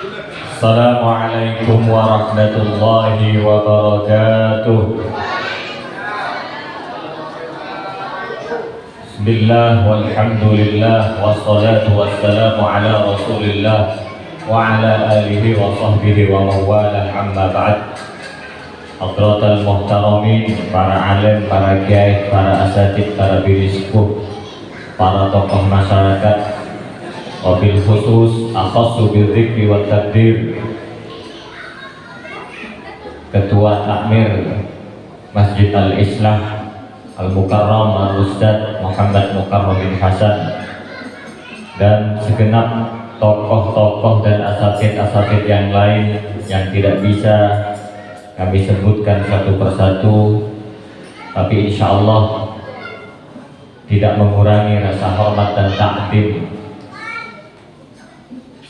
Assalamualaikum warahmatullahi wabarakatuh. Bismillah walhamdulillah wassalatu wassalamu ala rasulillah wa ala alihi wa sahbihi wa mawala amma ba'd. Hadratal muhtaramin, para alim, para kiai, para asatid, para biriskuh, para tokoh masyarakat, wabil khusus akhassu bidzikri wa tadbir, Ketua Takmir Masjid Al-Islah Al-Mukarram Al-Ustadz Muhammad Mukarram bin Hasan, dan segenap tokoh-tokoh dan asatid-asatid yang lain yang tidak bisa kami sebutkan satu persatu, tapi insya Allah tidak mengurangi rasa hormat dan takdim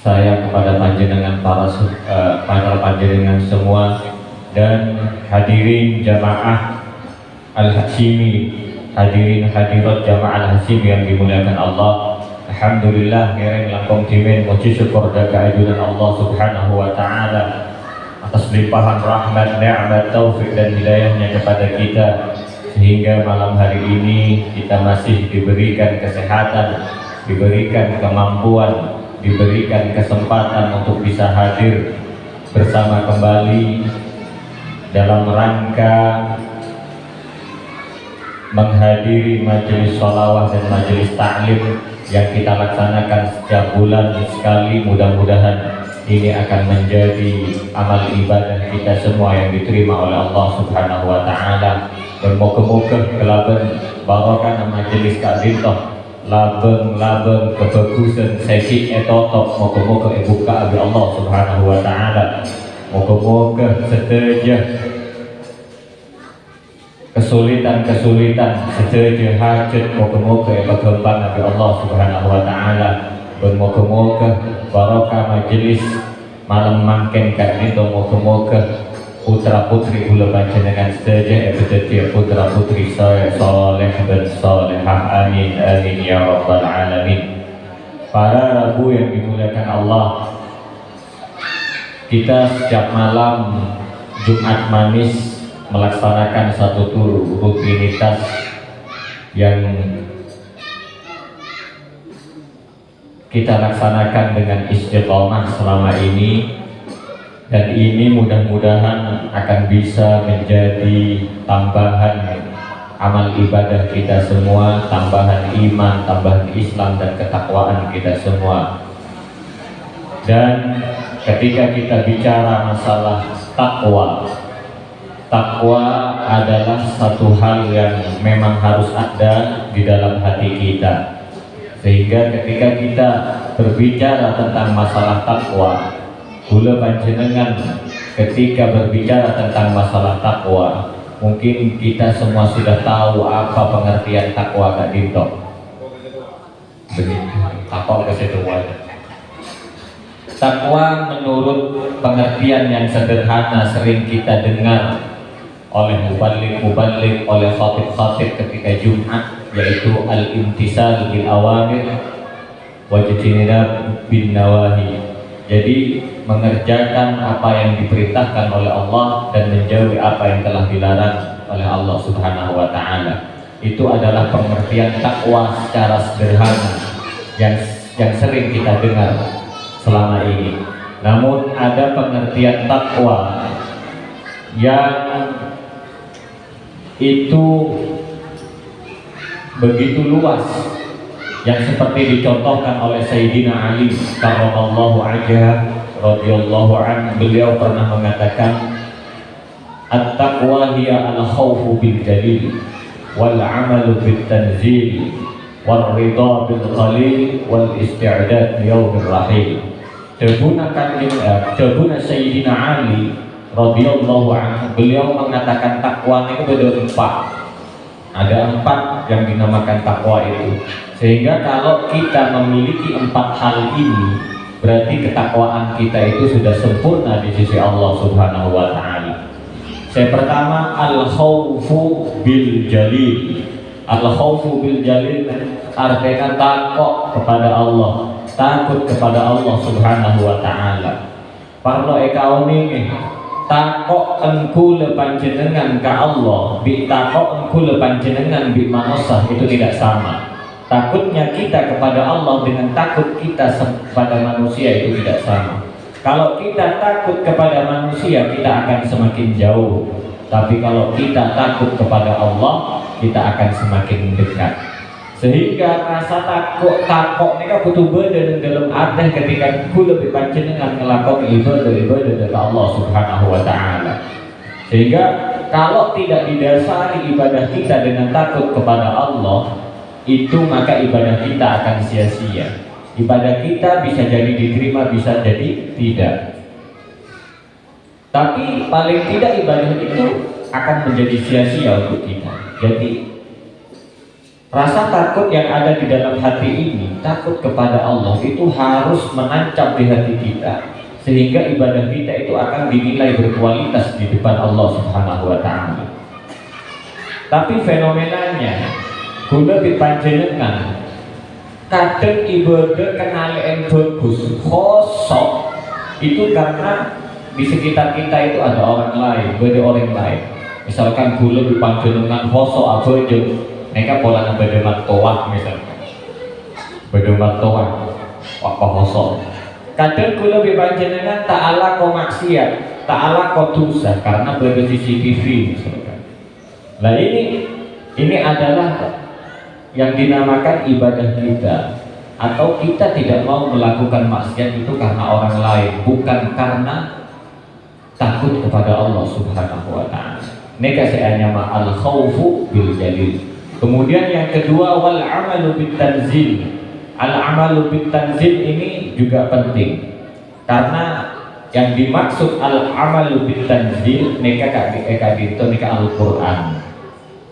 saya kepada panjenengan para panjenengan semua, dan hadirin jamaah Al-Hashimi, hadirin hadirat jamaah Al-Hashimi yang dimuliakan Allah. Alhamdulillah ngereng langkong timen moci syukur dan keajudan Allah subhanahu wa ta'ala atas limpahan rahmat, ni'mat, taufik dan hidayahnya kepada kita, sehingga malam hari ini kita masih diberikan kesehatan, diberikan kemampuan, diberikan kesempatan untuk bisa hadir bersama kembali dalam rangka menghadiri majelis sholawah dan majelis ta'lim yang kita laksanakan setiap bulan sekali. Mudah-mudahan ini akan menjadi amal ibadah kita semua yang diterima oleh Allah subhanahu wa ta'ala. Bermoga-moga kelaban barokah majelis kadintoh, labeng kebagusan sesi etotok, moga-moga buka abi Allah subhanahu wa ta'ala. Moga-moga sedaja kesulitan sedaja hajat, moga-moga berkembang abi Allah subhanahu wa ta'ala. Moga-moga barokah majelis malam mangken kadinto, moga-moga putra putri kula panjenengan sedaja betul putra putri saya saleh dan salehah, amin amin ya rabbal alamin. Para rabu yang dimuliakan Allah, kita setiap malam Jumat Manis melaksanakan satu rutinitas yang kita laksanakan dengan istiqomah selama ini, dan ini mudah-mudahan akan bisa menjadi tambahan amal ibadah kita semua, tambahan iman, tambahan Islam dan ketakwaan kita semua. Dan ketika kita bicara masalah takwa, takwa adalah satu hal yang memang harus ada di dalam hati kita, sehingga ketika kita berbicara tentang masalah takwa, kula panjenengan ketika berbicara tentang masalah takwa, mungkin kita semua sudah tahu apa pengertian takwa Kak Dinto. Begitu, takwa ke situ wae. Takwa menurut pengertian yang sederhana sering kita dengar oleh mubalik, oleh khatib ketika Jumat, yaitu al-imtisal bil awamir wajtinab bin nawahi. Jadi mengerjakan apa yang diperintahkan oleh Allah dan menjauhi apa yang telah dilarang oleh Allah subhanahu wa ta'ala. Itu adalah pengertian takwa secara sederhana yang sering kita dengar selama ini. Namun ada pengertian takwa yang itu begitu luas, yang seperti dicontohkan oleh Sayyidina Ali karramallahu wajhah radhiyallahu anhu. Beliau pernah mengatakan, at-taqwa hiya al-khawfu bil jalil wal 'amalu bit tanzil wal ridha bil qalil wal isti'dad yaumir rahil. Jabuna Sayyidina Ali radhiyallahu anhu, beliau mengatakan takwa itu ada empat. Ada empat yang dinamakan takwa itu, sehingga kalau kita memiliki empat hal ini, berarti ketakwaan kita itu sudah sempurna di sisi Allah subhanahu wa ta'ala. Yang pertama, al-khawfu bil jalil. Al-khawfu bil jalil artinya takut kepada Allah, takut kepada Allah subhanahu wa ta'ala. parno kaum ini takok engku le panjenengan ka Allah bi takok engku le panjenengan bi manusia itu tidak sama. Takutnya kita kepada Allah dengan takut kita kepada manusia itu tidak sama. Kalau kita takut kepada manusia kita akan semakin jauh, tapi kalau kita takut kepada Allah kita akan semakin dekat. Sehingga rasa takut ini butuh beda dalam arti ketika ku lebih panjenengan ngelakoni ibadah dari Allah Subhanahu wa taala. Sehingga kalau tidak didasari ibadah kita dengan takut kepada Allah, itu maka ibadah kita akan sia-sia. Ibadah kita bisa jadi diterima, bisa jadi tidak. Tapi paling tidak ibadah itu akan menjadi sia-sia untuk kita. Jadi rasa takut yang ada di dalam hati ini, takut kepada Allah itu harus menancap di hati kita, sehingga ibadah kita itu akan dinilai berkualitas di depan Allah Subhanahu wa taala. Tapi fenomenanya guna dipanjenengan kadang ibadah kenalian bagus kosong itu karena di sekitar kita itu ada orang lain, beda orang lain. Misalkan gula dipanjenengan kosong apa aja, mereka pola bedemat toak misalkan, bedemat toak apa kosong. Kadang gula dipanjenengan ta'ala ko maksiat, ta'ala ko dosa karena beda CCTV misalkan. Nah ini adalah yang dinamakan ibadah kita, atau kita tidak mau melakukan maksiat itu karena orang lain, bukan karena takut kepada Allah Subhanahu wa taala. Ini kasihnya al khaufu bil jalil. Kemudian yang kedua wal amalu bit tanzil. Al amalu bit tanzil ini juga penting karena yang dimaksud al amalu bit tanzil nika kadito nika Al-Qur'an.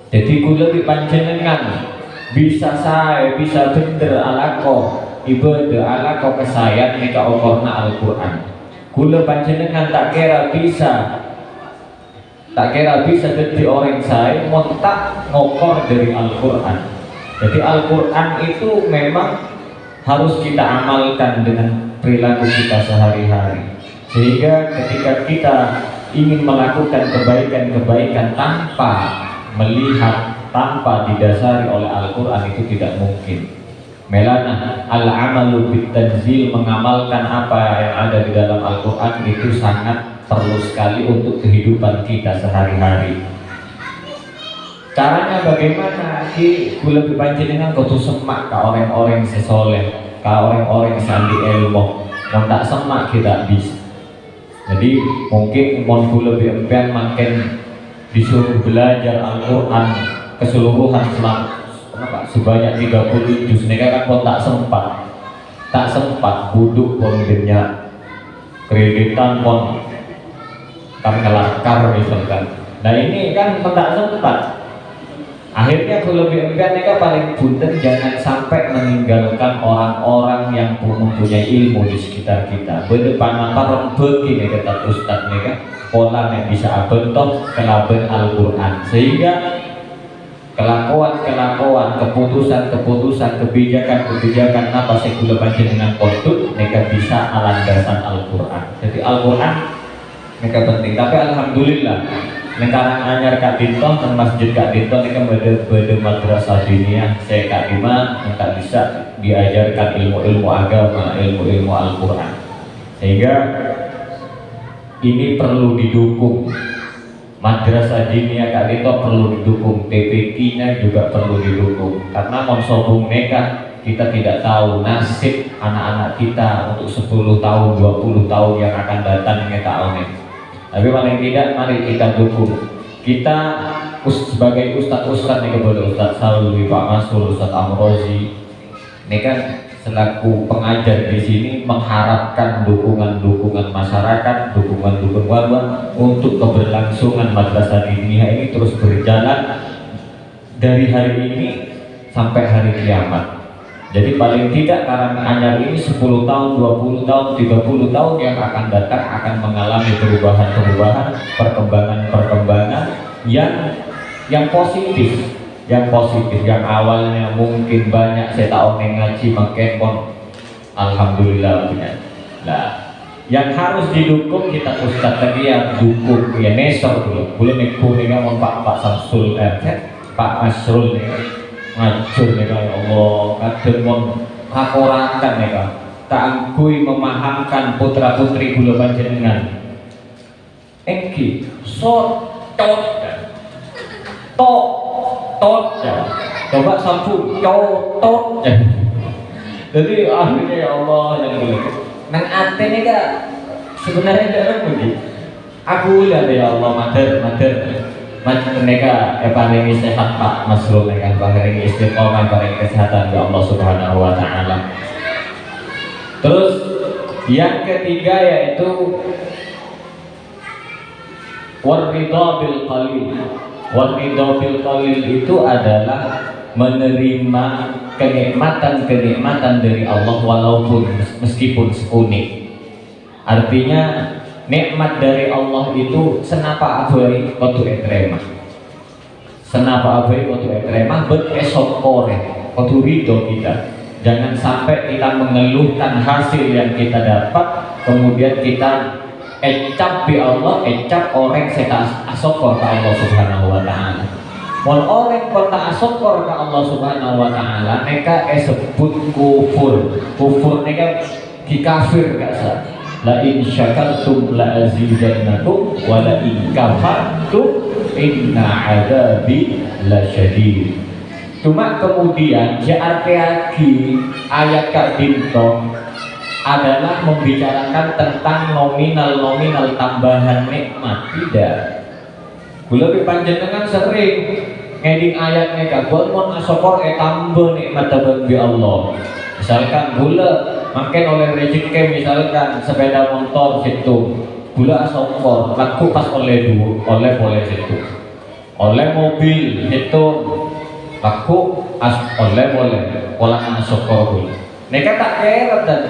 Jadi kula dipanjenengan bisa saya bisa bener alako ibadah alako kesayang nika ukurna Al-Quran. Kula panjenengan tak kira jadi orang saya montak ngokor dari Al-Quran. Jadi Al-Quran itu memang harus kita amalkan dengan perilaku kita sehari-hari, sehingga ketika kita ingin melakukan kebaikan-kebaikan tanpa melihat, tanpa didasari oleh Al-Quran itu tidak mungkin. Melana al-amalu bit-tanzil, mengamalkan apa yang ada di dalam Al-Quran itu sangat perlu sekali untuk kehidupan kita sehari-hari. Caranya bagaimana? Kula panjenengan kudu semak ke orang-orang sesoleh, ke orang-orang sandi ilmu. Mau tak semak kita bisa. Jadi mungkin mau kula empian makin disuruh belajar Al-Quran keseluruhan selama sebanyak 30 juz, mereka kan tak sempat duduk pun dinyak kreditan pun kan ngelakar misalkan. Nah ini kan tak sempat. Akhirnya kalau lebih mereka paling punten jangan sampai meninggalkan orang-orang yang mempunyai ilmu di sekitar kita. Berdepan apa begini kata Ustadz mereka pola yang bisa bentuk kelaben Al-Quran, sehingga kelakuan, keputusan, kebijakan apa sekula panjenengan kontut mereka bisa alandasan Al-Quran. Jadi Al-Quran mereka penting. Tapi alhamdulillah sekarang anyar Kak Dinto dan masjid Kak Dinto mereka beda madrasah diniyah saya Kak Dima yang bisa diajarkan ilmu-ilmu agama, ilmu-ilmu Al-Quran, sehingga ini perlu didukung. Madrasah diniyah Kak Dito perlu didukung, PPK-nya juga perlu didukung, karena monsobung mereka kita tidak tahu nasib anak-anak kita untuk 10 tahun, 20 tahun yang akan datang kita tahu. Tapi paling tidak mari kita dukung. Kita sebagai ustadz-ustadz nih, kepada Ustadz Salwi, Pak Masul, Ustadz Amrozi, ini kan selaku pengajar di sini mengharapkan dukungan masyarakat, dukungan warga untuk keberlangsungan madrasah diniyah ini terus berjalan dari hari ini sampai hari kiamat. Jadi paling tidak karena anyar ini 10 tahun, 20 tahun, 30 tahun yang akan datang akan mengalami perubahan-perubahan, perkembangan yang positif. Yang awalnya mungkin banyak saya tahu ngaji makin pun alhamdulillah punya. Nah, yang harus didukung kita Ustaz tadi yang dukung ya nesor dulu boleh neko nih kan Pak Samsul Pak Masrul nih ngajur nih ya Allah kadang mau laporakan nih kan keanggui memahamkan putra putri kula panjenengan engki so tot coba sambung tot jadi akhirnya ya Allah yang boleh nang ate ini kak sebenarnya tidak begini aku lihat ya Allah mater mereka paling sehat Pak Masrul mereka paling istiqomah paling kesehatan ya Allah Subhanahu Wa Taala. Terus yang ketiga yaitu waridha bil qalil. Waridha bil qalil itu adalah menerima kenikmatan dari Allah walaupun meskipun seunit. Artinya nikmat dari Allah itu senapa abai kotu etrema. Senapa abai kotu etrema bet esok kore kotu ridho kita. Jangan sampai kita mengeluhkan hasil yang kita dapat kemudian kita ecap bi Allah, ecap orang seta asokor ke Allah Subhanahu Wa Taala. Mon orang kota asokor ke Allah Subhanahu Wa Taala, mereka sebut kufur mereka dikafir gak sah. La in syakartum la azidannakum wa la in kafartum inna adabi la syadid. Cuma kemudian arti ayat Kak Dinto adalah membicarakan tentang nominal tambahan nikmat. Tidak. Gula panjenengan sering ngeding ayatnya Kak mon asokor tambah nikmat bagi Allah. Misalkan gula makin oleh rezeki misalkan sepeda motor situ gula asokor laku pas oleh boleh situ oleh mobil itu laku oleh pola asokor gula mereka tak kira dan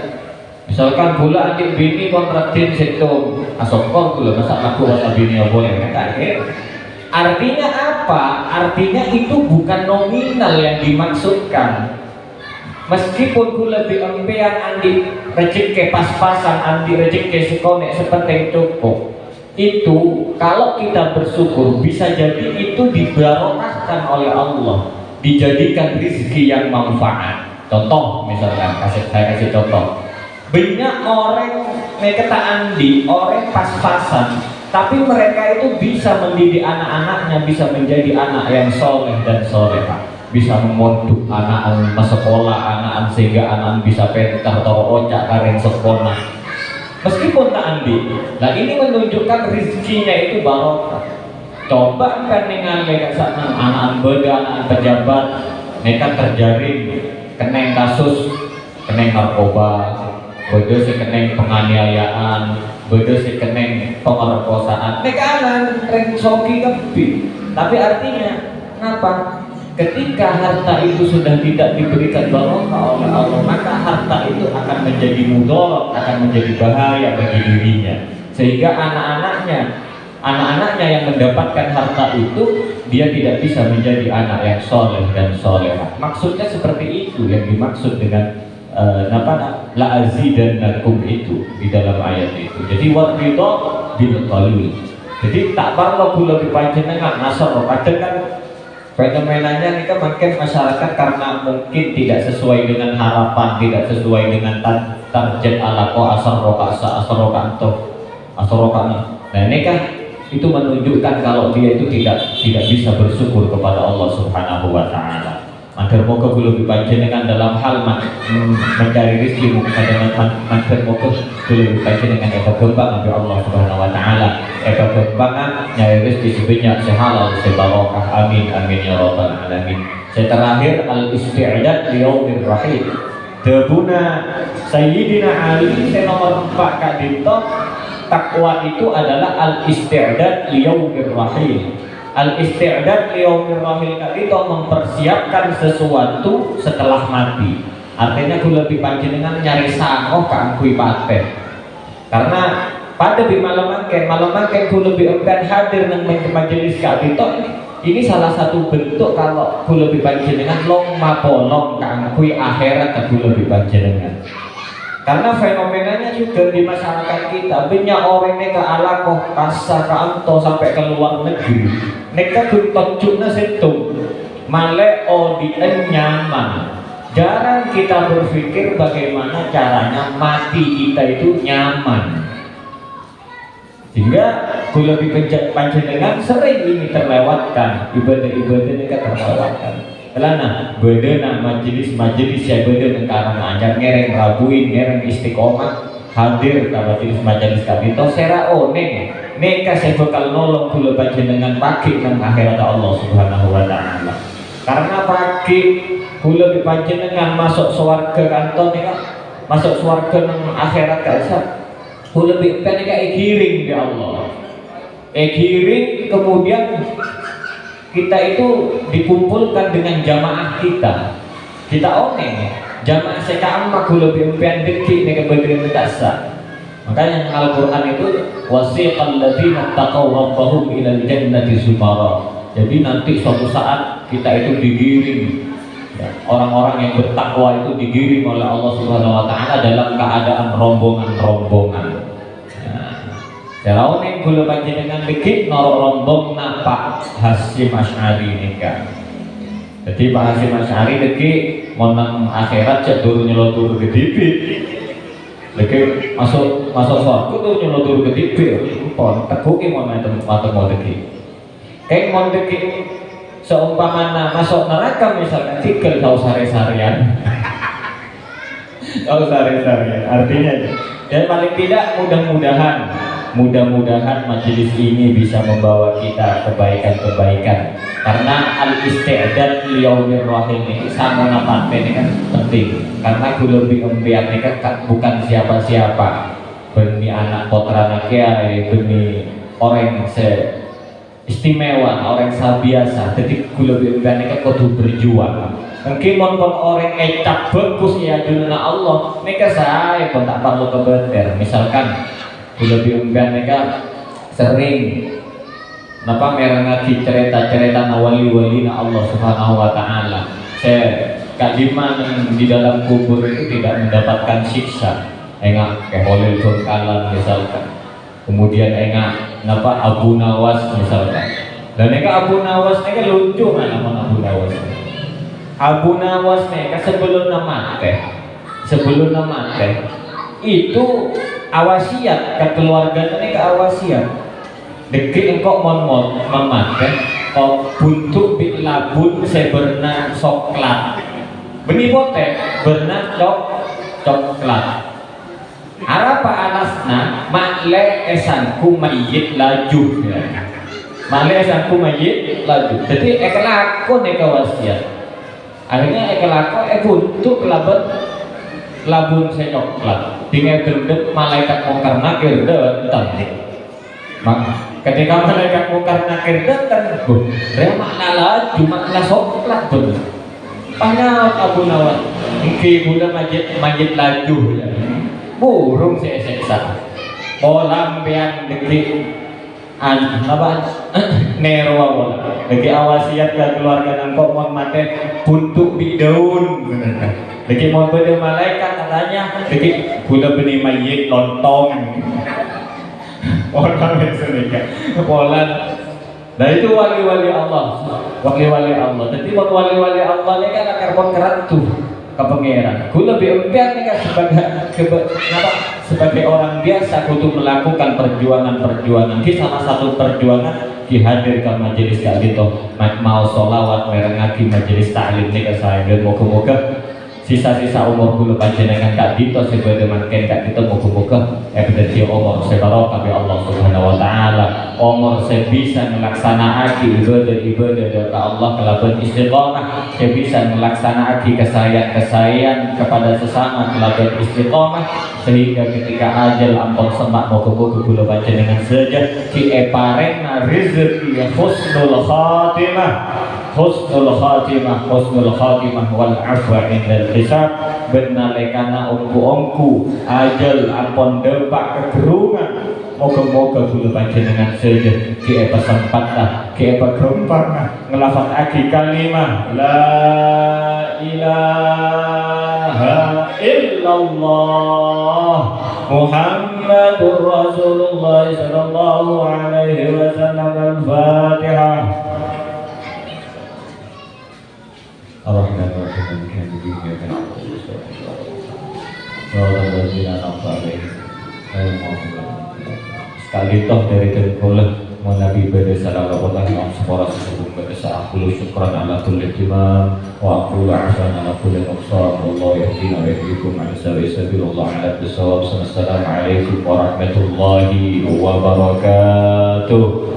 misalkan gula adik bini kontrakin situ asokor gula masa laku wasa bini boleh mereka kira. Artinya apa? Artinya itu bukan nominal yang dimaksudkan. Meskipun gula lebih empean andi rezeki pas-pasan andi rezeki sekonek sepenting cukup itu kalau kita bersyukur bisa jadi itu dibarokahkan oleh Allah dijadikan rezeki yang manfaat. Contoh misalkan saya kasih contoh banyak orang mereka tak andi orang pas-pasan tapi mereka itu bisa mendidik anak-anaknya bisa menjadi anak yang soleh dan solehah bisa memondok anak sekolah anak sehingga anak bisa pentar atau ocak karen sekolah meskipun tak andi. Nah ini menunjukkan rezekinya itu barokah. Coba kan dengan mereka sana anak beda anak pejabat mereka terjaring keneng kasus keneng narkoba beda si keneng penganiayaan beda si keneng pemerkosaan mereka anak soki kepi tapi artinya kenapa? Ketika harta itu sudah tidak diberikan barokah oleh Allah, maka harta itu akan menjadi mudarat, akan menjadi bahaya bagi dirinya. Sehingga anak-anaknya yang mendapatkan harta itu dia tidak bisa menjadi anak yang soleh dan solehah. Maksudnya seperti itu yang dimaksud dengan la azidannakum itu di dalam ayat itu. Jadi waridha bil qalil. Jadi tak perlu gula dipanjenengan nasar kadang kan fenomenanya ini kan makin masyarakat karena mungkin tidak sesuai dengan harapan, tidak sesuai dengan target alaqo asroka. Nah ini kan itu menunjukkan kalau dia itu tidak bisa bersyukur kepada Allah Subhanahu Wa Taala. Agar moga belum dipanjenengan dalam hal mencari rezeki kepada agar moga belum dipanjenengan eka gembang dari Allah Subhanahu Wa Taala eka gembangan nyari rezeki sebanyak sehalal sebarokah amin ya rabbal alamin. Terakhir al-isti'dad liyaumir rahim. Debuna Sayyidina Ali nomor 4 Kak Dinto takwa itu adalah al-isti'dad liyaumir rahim. Al-isti'dad liyaumir rahim itu mempersiapkan sesuatu setelah mati. Artinya gue lebih panjenengan nyari sangoh kangkui paten. Karena pada di malam mangken gue lebih enggan hadir nang majelis itu. Ini salah satu bentuk kalau gue lebih panjenengan long mapolong kangkui akhirat gue lebih panjenengan. Karena fenomenanya juga di masyarakat kita banyak orang neka ala kok kasa kanto sampai ke luar negeri neka tuntunjuknya situ male odien nyaman. Jarang kita berpikir bagaimana caranya mati kita itu nyaman, sehingga kula panjenengan sering ini terlewatkan, ibadah-ibadah neka terlewatkan. Kelana bedena majelis-majelis ya bedena karena anyar ngereng rabuin ngereng istiqomah hadir ke majelis kabito serao neka saya bakal nolong kula panjenengan pagi nang akhirat Allah Subhanahu wa taala. Karena pagi kula panjenengan masuk swarga kanton neka masuk swarga nang akhirat kaisa kula neka giring di Allah. Giring kemudian kita itu dikumpulkan dengan jamaah kita oneng jamaah sekama kula bimpian deki neka bedrin tasa. Makanya Al-Quran itu wasiqal ladzina taqaw rabbahum ilal jannati zumara. Jadi nanti suatu saat kita itu digiring ya, orang-orang yang bertakwa itu digiring oleh Allah Subhanahu wa taala dalam keadaan rombongan-rombongan. Jarau nih gula panjenengan dikit noro rombong Pak Hasyim Asy'ari nika. Jadi Pak Hasyim Asy'ari dikit monang akhirat cek turun nyelotur ke dipit. Dikit masuk surga tuh nyelotur ke dipit. Pon tekuki mon atau mau dikit. Kayak mon dikit seumpamana masuk neraka misalkan tikel tahu sare-sarean. Tahu sare-sarean artinya dan paling tidak mudah-mudahan majelis ini bisa membawa kita kebaikan-kebaikan. Karena al-isti'dad liyaumir rahim ini sama napate ini kan penting. Karena kula bi'umbian ini kan bukan siapa-siapa. Beni anak putra kiai, beni orang istimewa, orang biasa. Jadi kula bi'umbian ini kan kudu berjuang. Mungkin mon orang ecap bagus ya dunia Allah. Mereka saya pun tak perlu kebeter. Misalkan kula biunggan mereka sering napa merengaki cerita-cerita wali-wali Allah Subhanahu wa taala. Saya kadiman di dalam kubur itu tidak mendapatkan siksa. Enggak kayak Holil Bengkalan misalkan. Kemudian enggak napa Abu Nawas misalkan. Dan mereka Abu Nawas mereka lucu mana Abu Nawas. Abu Nawas mereka sebelum nama itu awasiat ke keluarga ini ke awasiat deki engkau mon memakai kau buntuk bit labun seberna soklat beni potek berna coklat arapa alasna makle esanku mayit laju ya. Makle esanku mayit laju jadi ekelako nih kawasiat akhirnya ekelako buntuk labun saya coklat tinggal gendut malaikat mungkar nakir datang. Maka ketika malaikat mungkar nakir datang, dia makna laju makna coklat betul. Panjat Abu Nawas, iki bulan majid laju, burung saya seksa. Kolam yang deki apa nerwa bola. Lagi awasiat ke keluarga nangkok mon mate buntuk bidaun. Lagi mau beda malaikat katanya, lagi gula benih mayit lontong. Orang biasa pola. Nah itu wali-wali Allah, wali-wali Allah. Jadi wali-wali Allah ini kan akan keratu ke pangeran. Gula biar nih kan sebagai orang biasa kudu melakukan perjuangan. Di salah satu perjuangan dihadirkan majelis kak gitu. Mau sholawat merengaki majelis taklim nih saya dan moga-moga sisa-sisa umur kula panjenengan kak dito sebagaimana kak dito moga-moga evidence umur sebarok kami Allah Subhanahu wa taala umur saya bisa melaksanakan ibadah dari Allah kelaban istiqomah saya bisa melaksanakan kesayangan kepada sesama kelaban istiqomah sehingga ketika ajal ampun semak moga-moga kula panjenengan saja ki eparena rezeki husnul khatimah wal afwa indal hisab benalekana ongku ajal ampun depak kegerungan moga-moga kula panjenengan saja ki pesempatlah ki pegrempar ngelafat aki kalimah la ilaha illallah illallah Muhammadur Rasulullah sallallahu alaihi wasallam. Al-Fatihah. Ar-Rahmanir-Rahim. Sekali toh dari dengkulah Nabi pada salam Allah yang separa sebelum pada saat aku syukran ala kulli timam wa aku ahsan ala kulli nuqsan Allah yahdina wa yahdikum ala sabil Allah ala bisawab. Assalamualaikum warahmatullahi wabarakatuh.